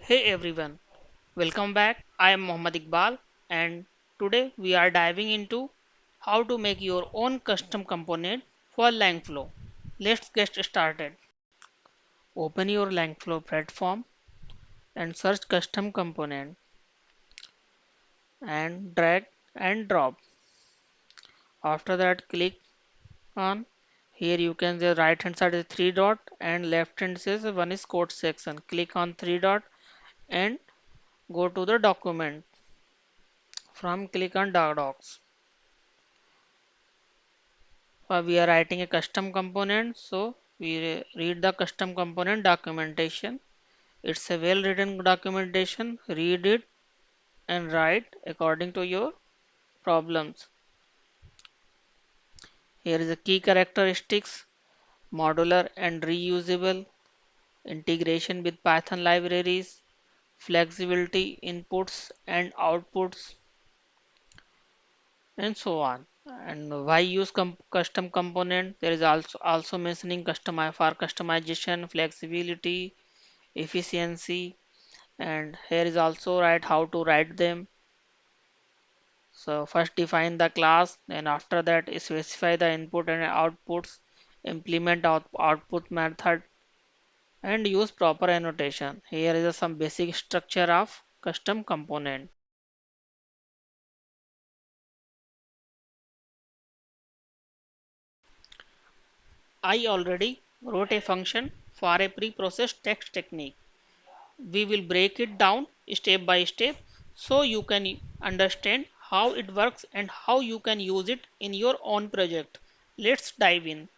Hey everyone, welcome back. I am Mohammad Iqbal and today we are diving into how to make your own custom component for Langflow. Let's get started. Open your Langflow platform and search custom component and drag and drop. After that click on here you can the right hand side is three dot and left hand says one is code section. Click on three dot and go to the document. From click on docs. We are writing a custom component, so we read the custom component documentation. It's a well written documentation. Read it and write according to your problems. Here is the key characteristics: modular and reusable, integration with Python libraries, flexibility inputs and outputs, and so on. And why use custom component? There is also mentioning for customization, flexibility, efficiency, and here is also write how to write them. So first define the class, then after that specify the input and outputs, implement output method, and use proper annotation. Here is some basic structure of custom component. I already wrote a function for a pre-processed text technique. We will break it down step by step so you can understand how it works and how you can use it in your own project. Let's dive in.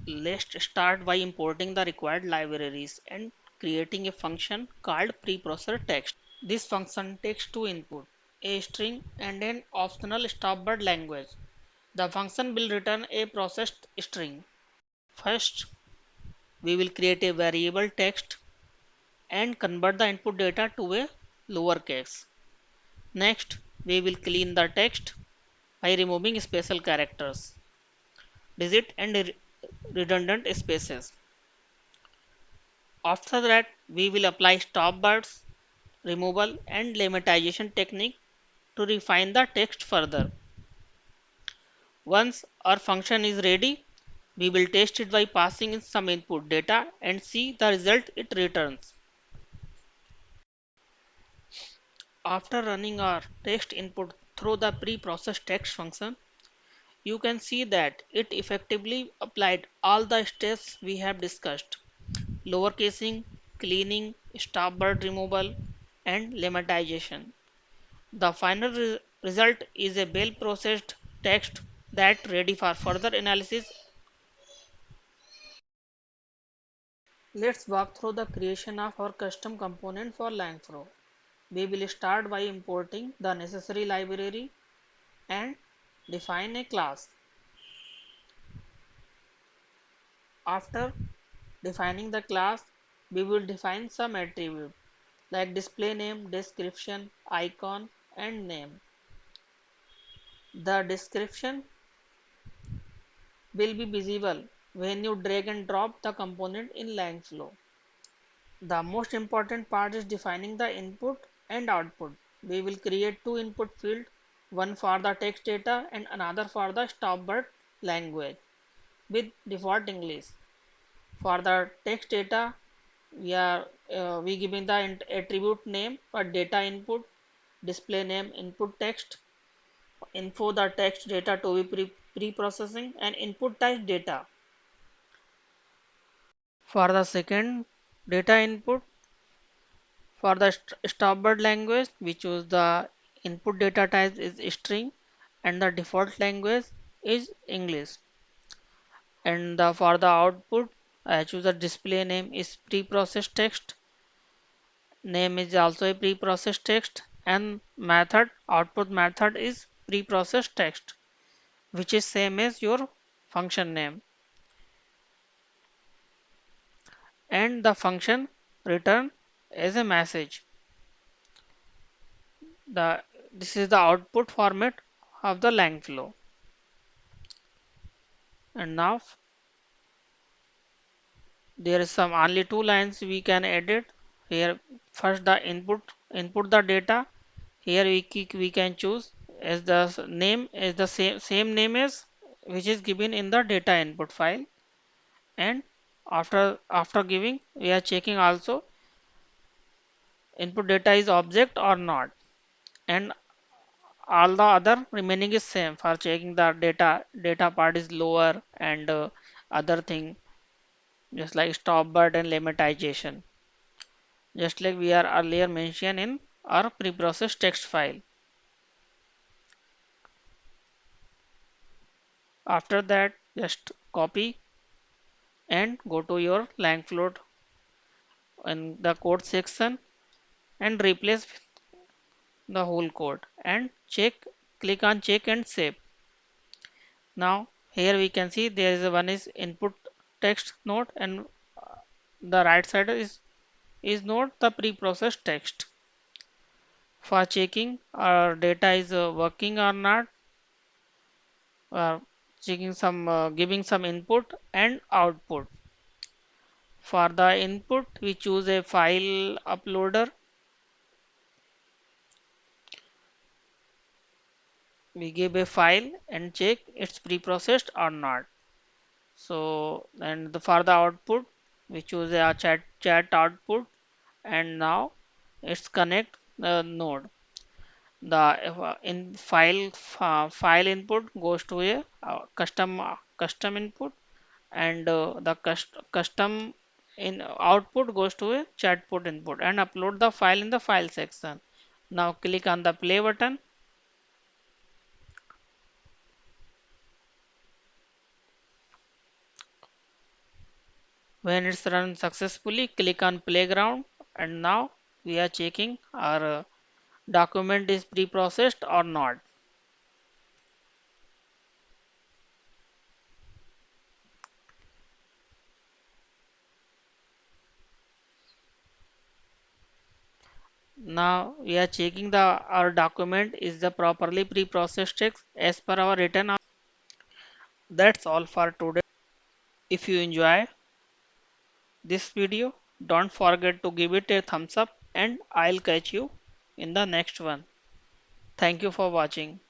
Let's start by importing the required libraries and creating a function called preprocessor text. This function takes two input, a string and an optional stopword language. The function will return a processed string. First, we will create a variable text and convert the input data to a lowercase. Next, we will clean the text by removing special characters, digit and redundant spaces. After that, we will apply stopwords, removal and lemmatization technique to refine the text further. Once our function is ready, we will test it by passing in some input data and see the result it returns. After running our text input through the pre-processed text function, you can see that it effectively applied all the steps we have discussed: lowercasing, cleaning, stopword removal, and lemmatization. The final result is a well processed text that ready for further analysis. Let's walk through the creation of our custom component for Langflow. We will start by importing the necessary library and define a class. After defining the class, we will define some attribute like display name, description, icon, and name. The description will be visible when you drag and drop the component in Langflow. The most important part is defining the input and output. We will create two input fields, one for the text data and another for the stopword language with default English. For the text data, we giving the attribute name for data input, display name input text, info the text data to be pre-processing, and input type data. For the second data input, for the stopword language, we choose the input data type is string and the default language is English. And for the output, I choose the display name is pre-processed text, name is also a pre-processed text, and method output method is pre-processed text, which is same as your function name. And the function return as a message. The this is the output format of the Langflow. And now there is some only two lines we can edit. Here first the input the data. Here we can choose as the name is the same name as which is given in the data input file, and after giving we are checking also input data is object or not, and all the other remaining is same for checking the data part is lower, and other thing just like stop button lemmatization, just like we are earlier mentioned in our preprocessed text file. After that just copy and go to your Langfloat in the code section and replace the whole code and check, click on check and save. Now here we can see there is one is input text node, and the right side is not the preprocessed text. For checking our data is working or not, checking some giving some input and output. For the input we choose a file uploader. We give a file and check it's preprocessed or not. So and for the output we choose a chat output, and now it's connect the node. The in file input goes to a custom input, and the custom in output goes to a chatbot input, and upload the file in the file section. Now click on the play button. When it's run successfully, click on playground, and now we are checking our document is pre-processed or not. Now we are checking the our document is the properly pre-processed text as per our written. That's all for today. If you enjoy this video, don't forget to give it a thumbs up, and I'll catch you in the next one. Thank you for watching.